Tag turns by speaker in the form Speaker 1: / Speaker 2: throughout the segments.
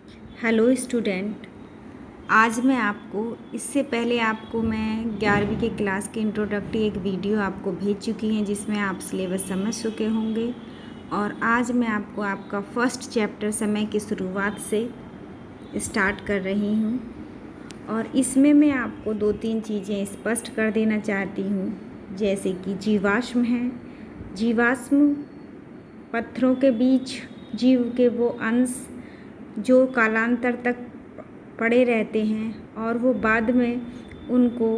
Speaker 1: Hello student. आज मैं आपको इससे पहले आपको मैं 11वीं के क्लास के इंट्रोडक्टरी एक वीडियो आपको भेज चुकी हैं जिसमें आप सिलेबस समझ चुके होंगे। और आज मैं आपको आपका फर्स्ट चैप्टर समय की शुरुआत से स्टार्ट कर रही हूँ। और इसमें मैं आपको 2-3 चीज़ें स्पष्ट कर देना चाहती हूँ, जैसे कि जीवाश्म है। जीवाश्म पत्थरों के बीच जीव के वो अंश जो कालांतर तक पड़े रहते हैं और वो बाद में उनको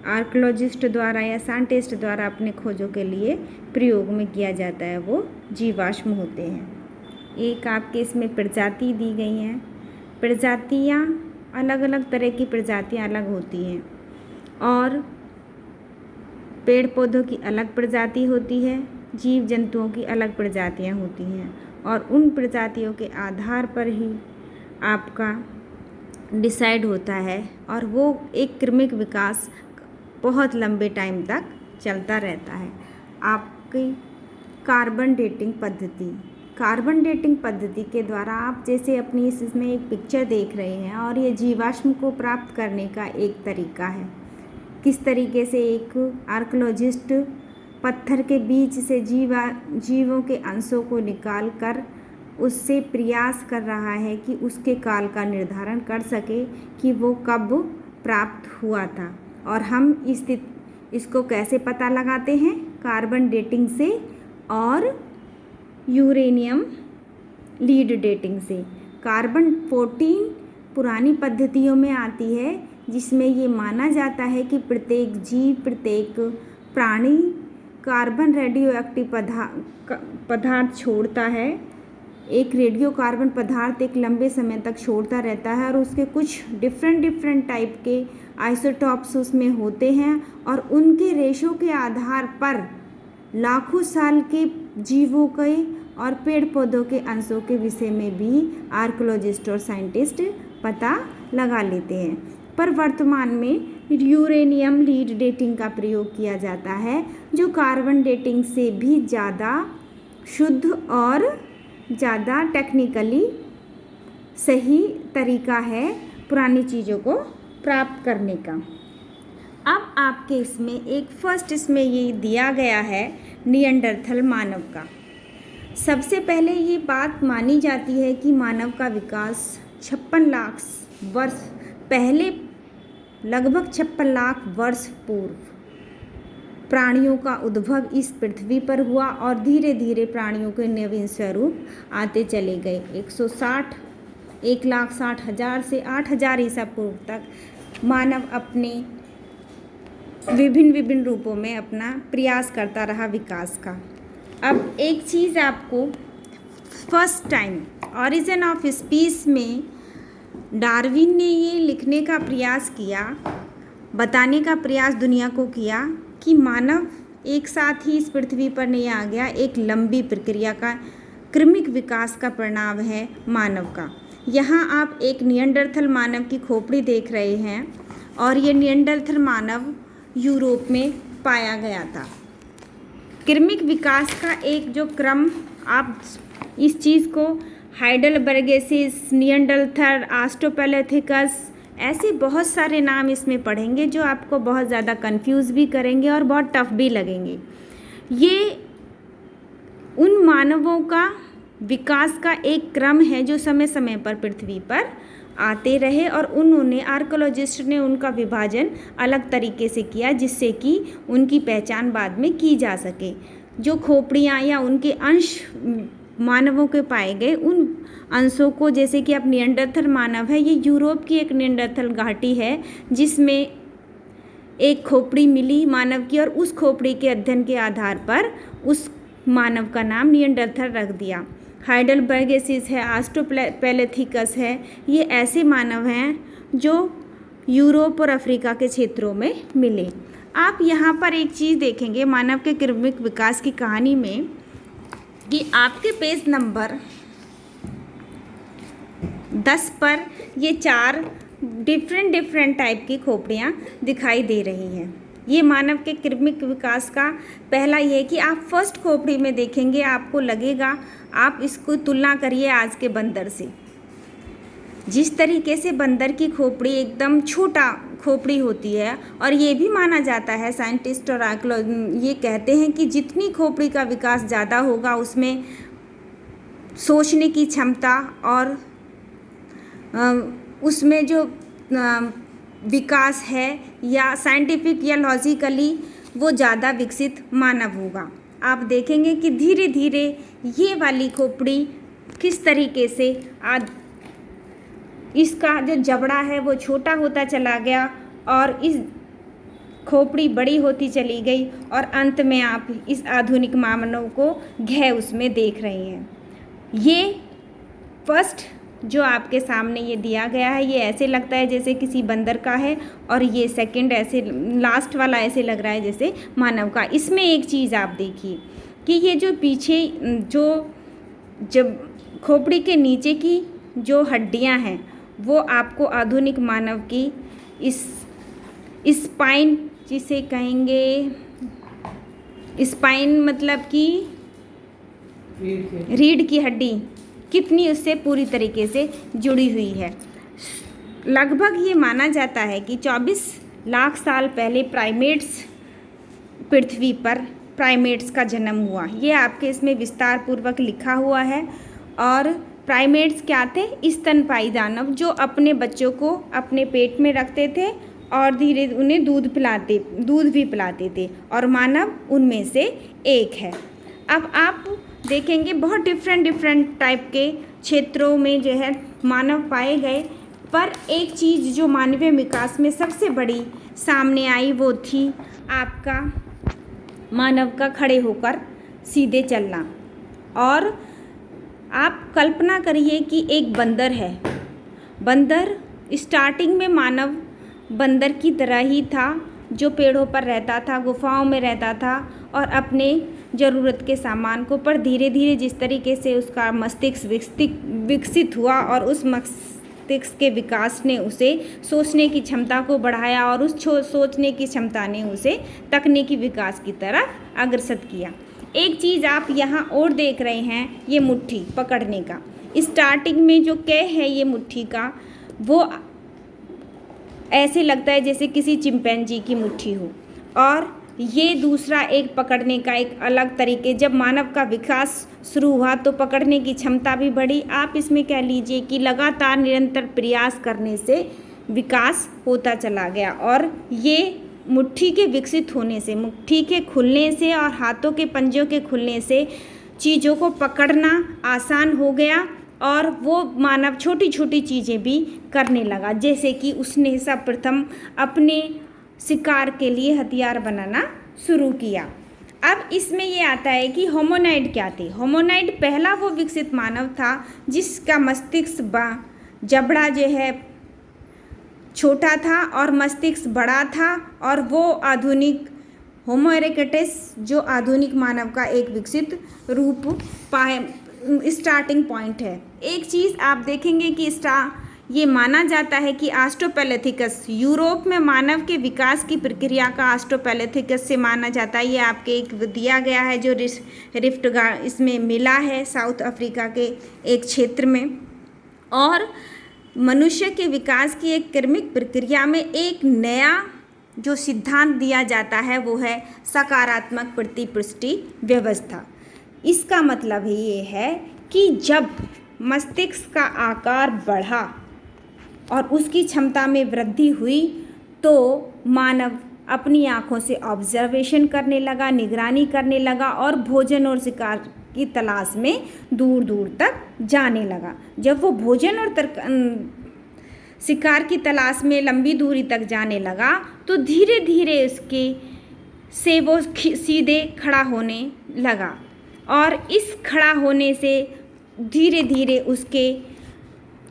Speaker 1: आर्कियोलॉजिस्ट द्वारा या साइंटिस्ट द्वारा अपने खोजों के लिए प्रयोग में किया जाता है, वो जीवाश्म होते हैं। एक आपके इसमें प्रजाति दी गई हैं। प्रजातियाँ अलग अलग तरह की प्रजातियाँ अलग होती हैं और पेड़ पौधों की अलग प्रजाति होती है, जीव जंतुओं की अलग प्रजातियाँ होती हैं और उन प्रजातियों के आधार पर ही आपका डिसाइड होता है और वो एक क्रमिक विकास बहुत लंबे टाइम तक चलता रहता है। आपकी कार्बन डेटिंग पद्धति के द्वारा आप जैसे अपनी इसमें एक पिक्चर देख रहे हैं और ये जीवाश्म को प्राप्त करने का एक तरीका है। किस तरीके से एक आर्कियोलॉजिस्ट पत्थर के बीच से जीवों के अंशों को निकाल कर उससे प्रयास कर रहा है कि उसके काल का निर्धारण कर सके कि वो कब प्राप्त हुआ था। और हम इसको कैसे पता लगाते हैं? कार्बन डेटिंग से और यूरेनियम लीड डेटिंग से। कार्बन 14 पुरानी पद्धतियों में आती है, जिसमें ये माना जाता है कि प्रत्येक जीव, प्रत्येक प्राणी कार्बन रेडियोएक्टिव पदार्थ छोड़ता है। एक रेडियो कार्बन पदार्थ एक लंबे समय तक छोड़ता रहता है और उसके कुछ डिफरेंट टाइप के आइसोटॉप्स उसमें होते हैं और उनके रेशों के आधार पर लाखों साल के जीवों के और पेड़ पौधों के अंशों के विषय में भी आर्कियोलॉजिस्ट और साइंटिस्ट पता लगा लेते हैं। पर वर्तमान में यूरेनियम लीड डेटिंग का प्रयोग किया जाता है, जो कार्बन डेटिंग से भी ज़्यादा शुद्ध और ज़्यादा टेक्निकली सही तरीका है पुरानी चीज़ों को प्राप्त करने का। अब आपके इसमें ये दिया गया है निएंडरथल मानव का। सबसे पहले ये बात मानी जाती है कि मानव का विकास 56 लाख वर्ष पहले, लगभग 56 लाख वर्ष पूर्व प्राणियों का उद्भव इस पृथ्वी पर हुआ और धीरे धीरे प्राणियों के नवीन स्वरूप आते चले गए। 1,60,000 से 8,000 ईसा पूर्व तक मानव अपने विभिन्न रूपों में अपना प्रयास करता रहा विकास का। अब एक चीज़ आपको फर्स्ट टाइम ऑरिजिन ऑफ स्पीस में डार्विन ने ये लिखने का प्रयास किया, बताने का प्रयास दुनिया को किया कि मानव एक साथ ही इस पृथ्वी पर नहीं आ गया, एक लंबी प्रक्रिया का क्रमिक विकास का परिणाम है मानव का। यहाँ आप एक निएंडरथल मानव की खोपड़ी देख रहे हैं और ये निएंडरथल मानव यूरोप में पाया गया था। क्रमिक विकास का एक जो क्रम, आप इस चीज़ को हाइडेलबर्गेसिस, निएंडरथल, ऑस्ट्रोपैलेथिकस, ऐसे बहुत सारे नाम इसमें पढ़ेंगे जो आपको बहुत ज़्यादा कंफ्यूज भी करेंगे और बहुत टफ भी लगेंगे। ये उन मानवों का विकास का एक क्रम है जो समय समय पर पृथ्वी पर आते रहे और उन्होंने आर्कियोलॉजिस्ट ने उनका विभाजन अलग तरीके से किया, जिससे कि उनकी पहचान बाद में की जा सके। जो खोपड़ियाँ या उनके अंश मानवों के पाए गए, उन अंशों को, जैसे कि अब निएंडरथल मानव है, ये यूरोप की एक निएंडरथल घाटी है जिसमें एक खोपड़ी मिली मानव की और उस खोपड़ी के अध्ययन के आधार पर उस मानव का नाम निएंडरथल रख दिया। हाइडेलबर्गेसिस है, ऑस्ट्रोपैलेथिकस है, ये ऐसे मानव हैं जो यूरोप और अफ्रीका के क्षेत्रों में मिले। आप यहाँ पर एक चीज़ देखेंगे मानव के क्रमिक विकास की कहानी में कि आपके पेज नंबर 10 पर ये 4 डिफरेंट टाइप की खोपड़ियाँ दिखाई दे रही हैं। ये मानव के क्रमिक विकास का पहला ये है कि आप फर्स्ट खोपड़ी में देखेंगे, आपको लगेगा, आप इसको तुलना करिए आज के बंदर से। जिस तरीके से बंदर की खोपड़ी एकदम छोटा खोपड़ी होती है, और ये भी माना जाता है, साइंटिस्ट और ये कहते हैं कि जितनी खोपड़ी का विकास ज़्यादा होगा उसमें सोचने की क्षमता और उसमें जो विकास है या साइंटिफिक या लॉजिकली वो ज़्यादा विकसित मानव होगा। आप देखेंगे कि धीरे धीरे ये वाली खोपड़ी किस तरीके से इसका जो जबड़ा है वो छोटा होता चला गया और इस खोपड़ी बड़ी होती चली गई, और अंत में आप इस आधुनिक मानव को घे उसमें देख रहे हैं। ये फर्स्ट जो आपके सामने ये दिया गया है, ये ऐसे लगता है जैसे किसी बंदर का है, और ये सेकंड ऐसे लास्ट वाला ऐसे लग रहा है जैसे मानव का। इसमें एक चीज़ आप देखिए कि ये जो पीछे जब खोपड़ी के नीचे की जो हड्डियां हैं वो आपको आधुनिक मानव की इस स्पाइन, जिसे कहेंगे स्पाइन मतलब कि रीढ़ की हड्डी कितनी उससे पूरी तरीके से जुड़ी हुई है। लगभग ये माना जाता है कि 24 लाख साल पहले पृथ्वी पर प्राइमेट्स का जन्म हुआ। ये आपके इसमें विस्तार पूर्वक लिखा हुआ है। और प्राइमेट्स क्या थे? स्तनपायी दानव जो अपने बच्चों को अपने पेट में रखते थे और धीरे उन्हें दूध भी पिलाते थे, और मानव उनमें से एक है। अब आप देखेंगे बहुत डिफरेंट टाइप के क्षेत्रों में जो है मानव पाए गए, पर एक चीज़ जो मानवीय विकास में सबसे बड़ी सामने आई वो थी आपका मानव का खड़े होकर सीधे चलना। और आप कल्पना करिए कि एक बंदर है। बंदर स्टार्टिंग में मानव बंदर की तरह ही था, जो पेड़ों पर रहता था, गुफाओं में रहता था और अपने ज़रूरत के सामान को, पर धीरे धीरे जिस तरीके से उसका मस्तिष्क विकसित हुआ और उस मस्तिष्क के विकास ने उसे सोचने की क्षमता को बढ़ाया, और उस सोचने की क्षमता ने उसे तकनीकी विकास की तरफ अग्रसर किया। एक चीज़ आप यहाँ और देख रहे हैं, ये मुट्ठी पकड़ने का। स्टार्टिंग में जो है ये मुट्ठी का, वो ऐसे लगता है जैसे किसी चिंपैंजी की मुट्ठी हो, और ये दूसरा एक पकड़ने का एक अलग तरीके। जब मानव का विकास शुरू हुआ तो पकड़ने की क्षमता भी बढ़ी। आप इसमें कह लीजिए कि लगातार निरंतर प्रयास करने से विकास होता चला गया, और ये मुट्ठी के विकसित होने से, मुट्ठी के खुलने से और हाथों के पंजों के खुलने से चीज़ों को पकड़ना आसान हो गया, और वो मानव छोटी छोटी चीज़ें भी करने लगा। जैसे कि उसने सर्वप्रथम अपने शिकार के लिए हथियार बनाना शुरू किया। अब इसमें ये आता है कि होमोनाइड क्या थे। होमोनाइड पहला वो विकसित मानव था जिसका मस्तिष्क जबड़ा जो है छोटा था और मस्तिष्क बड़ा था, और वो आधुनिक होमो इरेक्टस जो आधुनिक मानव का एक विकसित रूप स्टार्टिंग पॉइंट है। एक चीज़ आप देखेंगे कि ये माना जाता है कि ऑस्ट्रोपैलेथिकस, यूरोप में मानव के विकास की प्रक्रिया का ऑस्ट्रोपैलेथिकस से माना जाता है। ये आपके एक दिया गया है जो रिफ्ट इसमें मिला है साउथ अफ्रीका के एक क्षेत्र में। और मनुष्य के विकास की एक क्रमिक प्रक्रिया में एक नया जो सिद्धांत दिया जाता है वो है सकारात्मक प्रतिपुष्टि व्यवस्था। इसका मतलब ये है कि जब मस्तिष्क का आकार बढ़ा और उसकी क्षमता में वृद्धि हुई तो मानव अपनी आँखों से ऑब्जर्वेशन करने लगा, निगरानी करने लगा और भोजन और शिकार की तलाश में दूर दूर तक जाने लगा। जब वो भोजन और शिकार की तलाश में लंबी दूरी तक जाने लगा तो धीरे धीरे उसके से वो सीधे खड़ा होने लगा, और इस खड़ा होने से धीरे धीरे उसके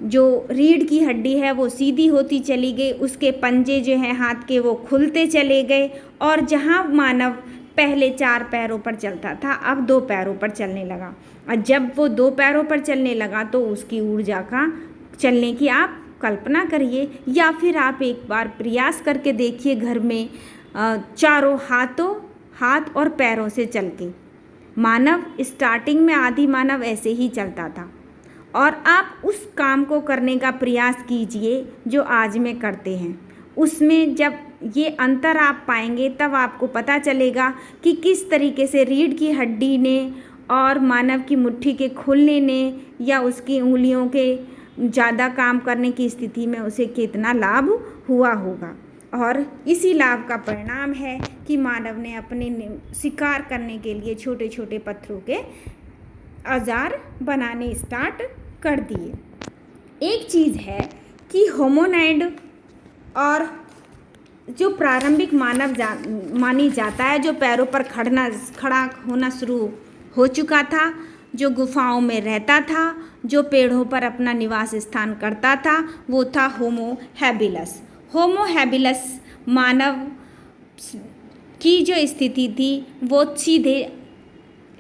Speaker 1: जो रीढ़ की हड्डी है वो सीधी होती चली गई, उसके पंजे जो हैं हाथ के वो खुलते चले गए, और जहाँ मानव पहले 4 पैरों पर चलता था अब 2 पैरों पर चलने लगा। और जब वो 2 पैरों पर चलने लगा तो उसकी ऊर्जा का चलने की आप कल्पना करिए, या फिर आप एक बार प्रयास करके देखिए घर में चारों हाथ और पैरों से चल के। मानव स्टार्टिंग में आदि मानव ऐसे ही चलता था, और आप उस काम को करने का प्रयास कीजिए जो आज में करते हैं। उसमें जब ये अंतर आप पाएंगे तब आपको पता चलेगा कि किस तरीके से रीढ़ की हड्डी ने और मानव की मुट्ठी के खुलने ने या उसकी उंगलियों के ज़्यादा काम करने की स्थिति में उसे कितना लाभ हुआ होगा। और इसी लाभ का परिणाम है कि मानव ने अपने शिकार करने के लिए छोटे छोटे पत्थरों के औजार बनाने स्टार्ट कर दिए। एक चीज़ है कि होमोनाइड और जो प्रारंभिक मानव मानी जाता है, जो पैरों पर खड़ा होना शुरू हो चुका था, जो गुफाओं में रहता था, जो पेड़ों पर अपना निवास स्थान करता था, वो था होमो हैबिलस। होमो हैबिलस मानव की जो स्थिति थी वो सीधे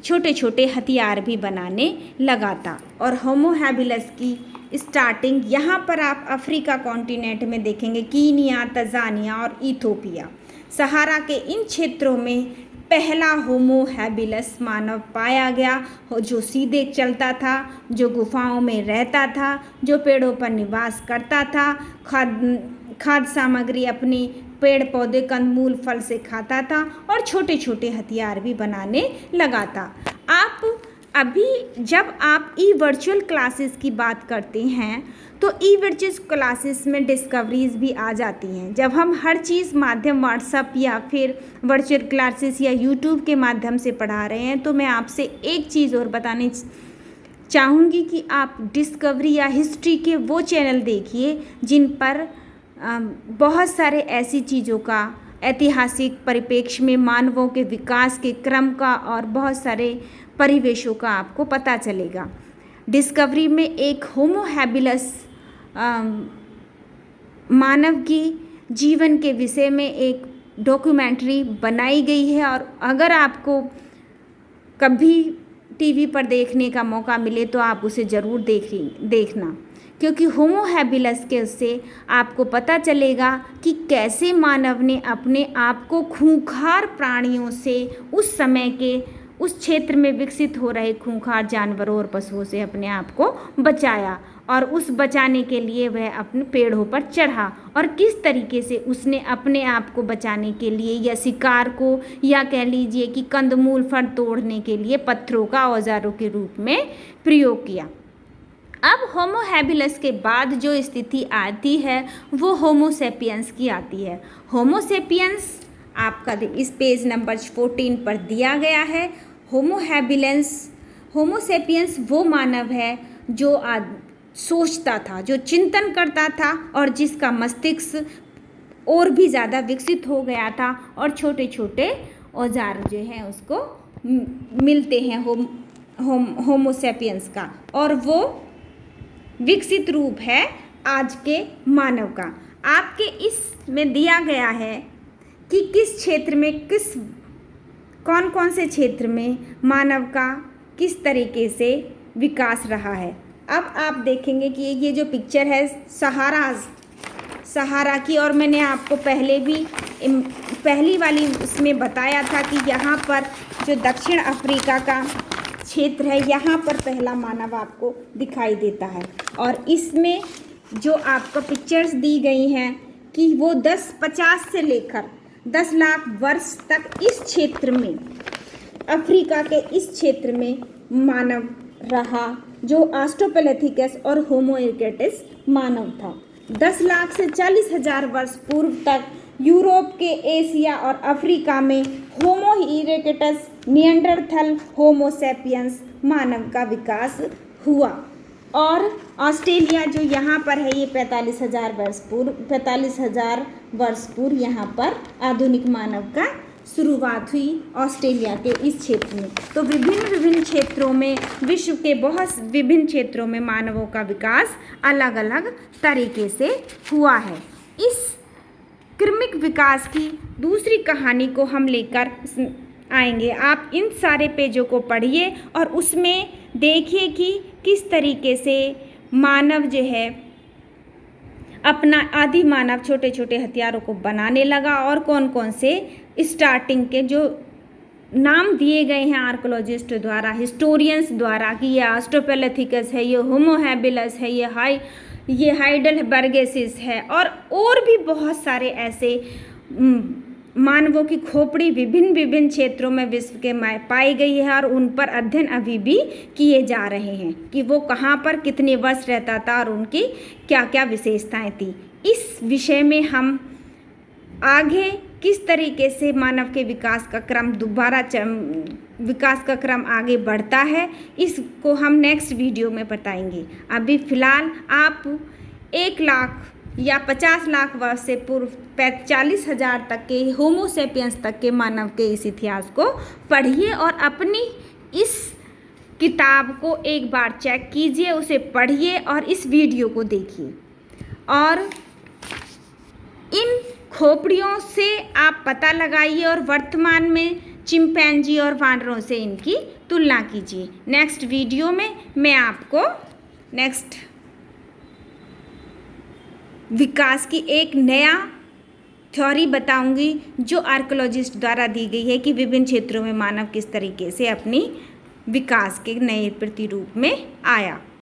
Speaker 1: छोटे छोटे हथियार भी बनाने लगा था। और होमो हैबिलस की स्टार्टिंग यहाँ पर आप अफ्रीका कॉन्टिनेंट में देखेंगे, कीनिया, तंजानिया और इथोपिया, सहारा के इन क्षेत्रों में पहला होमो हैबिलस मानव पाया गया, जो सीधे चलता था, जो गुफाओं में रहता था, जो पेड़ों पर निवास करता था, खाद्य सामग्री अपनी पेड़ पौधे कंदमूल फल से खाता था और छोटे छोटे हथियार भी बनाने लगा था। आप अभी जब आप ई वर्चुअल क्लासेस की बात करते हैं तो ई वर्चुअल क्लासेस में डिस्कवरीज भी आ जाती हैं। जब हम हर चीज़ माध्यम व्हाट्सएप या फिर वर्चुअल क्लासेस या यूट्यूब के माध्यम से पढ़ा रहे हैं, तो मैं आपसे एक चीज़ और बताने चाहूँगी कि आप डिस्कवरी या हिस्ट्री के वो चैनल देखिए जिन पर बहुत सारे ऐसी चीज़ों का ऐतिहासिक परिप्रेक्ष्य में मानवों के विकास के क्रम का और बहुत सारे परिवेशों का आपको पता चलेगा। डिस्कवरी में एक होमो हैबिलस मानव की जीवन के विषय में एक डॉक्यूमेंट्री बनाई गई है, और अगर आपको कभी टीवी पर देखने का मौका मिले तो आप उसे ज़रूर देखना, क्योंकि होमो हैबिलस के उससे आपको पता चलेगा कि कैसे मानव ने अपने आप को खूंखार प्राणियों से, उस समय के उस क्षेत्र में विकसित हो रहे खूंखार जानवरों और पशुओं से अपने आप को बचाया, और उस बचाने के लिए वह अपने पेड़ों पर चढ़ा, और किस तरीके से उसने अपने आप को बचाने के लिए या शिकार को या कह लीजिए कि कंदमूल फल तोड़ने के लिए पत्थरों का औजारों के रूप में प्रयोग किया। अब होमो हैबिलस के बाद जो स्थिति आती है वो होमो सेपियंस की आती है। होमो सेपियंस आपका इस पेज नंबर 14 पर दिया गया है। होमो सेपियंस वो मानव है जो सोचता था, जो चिंतन करता था और जिसका मस्तिष्क और भी ज़्यादा विकसित हो गया था, और छोटे छोटे औजार जो हैं उसको मिलते हैं होमो सेपियंस का, और वो विकसित रूप है आज के मानव का। आपके इसमें दिया गया है कि किस क्षेत्र में कौन कौन से क्षेत्र में मानव का किस तरीके से विकास रहा है। अब आप देखेंगे कि ये जो पिक्चर है सहारा की, और मैंने आपको पहले भी पहली वाली उसमें बताया था कि यहाँ पर जो दक्षिण अफ्रीका का क्षेत्र है, यहाँ पर पहला मानव आपको दिखाई देता है। और इसमें जो आपको पिक्चर्स दी गई हैं कि वो 50 से लेकर 10 लाख वर्ष तक इस क्षेत्र में, अफ्रीका के इस क्षेत्र में मानव रहा, जो ऑस्ट्रोपैलेथिकस और होमो इरेक्टस मानव था। 10 लाख से 40,000 वर्ष पूर्व तक यूरोप के, एशिया और अफ्रीका में होमो इरेक्टस, निएंडरथल, होमो सेपियंस मानव का विकास हुआ। और ऑस्ट्रेलिया जो यहाँ पर है, ये 45,000 वर्ष पूर्व यहाँ पर आधुनिक मानव का शुरुआत हुई ऑस्ट्रेलिया के इस क्षेत्र में। तो विभिन्न क्षेत्रों में, विश्व के बहुत विभिन्न क्षेत्रों में मानवों का विकास अलग अलग तरीके से हुआ है। इस क्रमिक विकास की दूसरी कहानी को हम लेकर आएंगे। आप इन सारे पेजों को पढ़िए और उसमें देखिए कि किस तरीके से मानव जो है अपना आदि मानव छोटे छोटे हथियारों को बनाने लगा, और कौन कौन से स्टार्टिंग के जो नाम दिए गए हैं आर्कोलॉजिस्ट द्वारा, हिस्टोरियंस द्वारा कि ये ऑस्ट्रोपेलेथिकस है, ये होमो हैबिलस है, ये हाइडेलबर्गेसिस है, और भी बहुत सारे ऐसे मानवों की खोपड़ी विभिन्न विभिन्न क्षेत्रों में विश्व के में पाई गई है और उन पर अध्ययन अभी भी किए जा रहे हैं कि वो कहाँ पर कितने वर्ष रहता था और उनकी क्या क्या विशेषताएं थी। इस विषय में हम आगे किस तरीके से मानव के विकास का क्रम विकास का क्रम आगे बढ़ता है, इसको हम नेक्स्ट वीडियो में बताएंगे। अभी फ़िलहाल आप 1 लाख या 50 लाख वर्ष से पूर्व 40,000 तक के होमो सेपियंस तक के मानव के इस इतिहास को पढ़िए और अपनी इस किताब को एक बार चेक कीजिए, उसे पढ़िए और इस वीडियो को देखिए और इन खोपड़ियों से आप पता लगाइए और वर्तमान में चिंपैंजी और वानरों से इनकी तुलना कीजिए। नेक्स्ट वीडियो में मैं आपको नेक्स्ट विकास की एक नया थ्योरी बताऊंगी जो आर्कोलॉजिस्ट द्वारा दी गई है कि विभिन्न क्षेत्रों में मानव किस तरीके से अपनी विकास के नए प्रतिरूप में आया।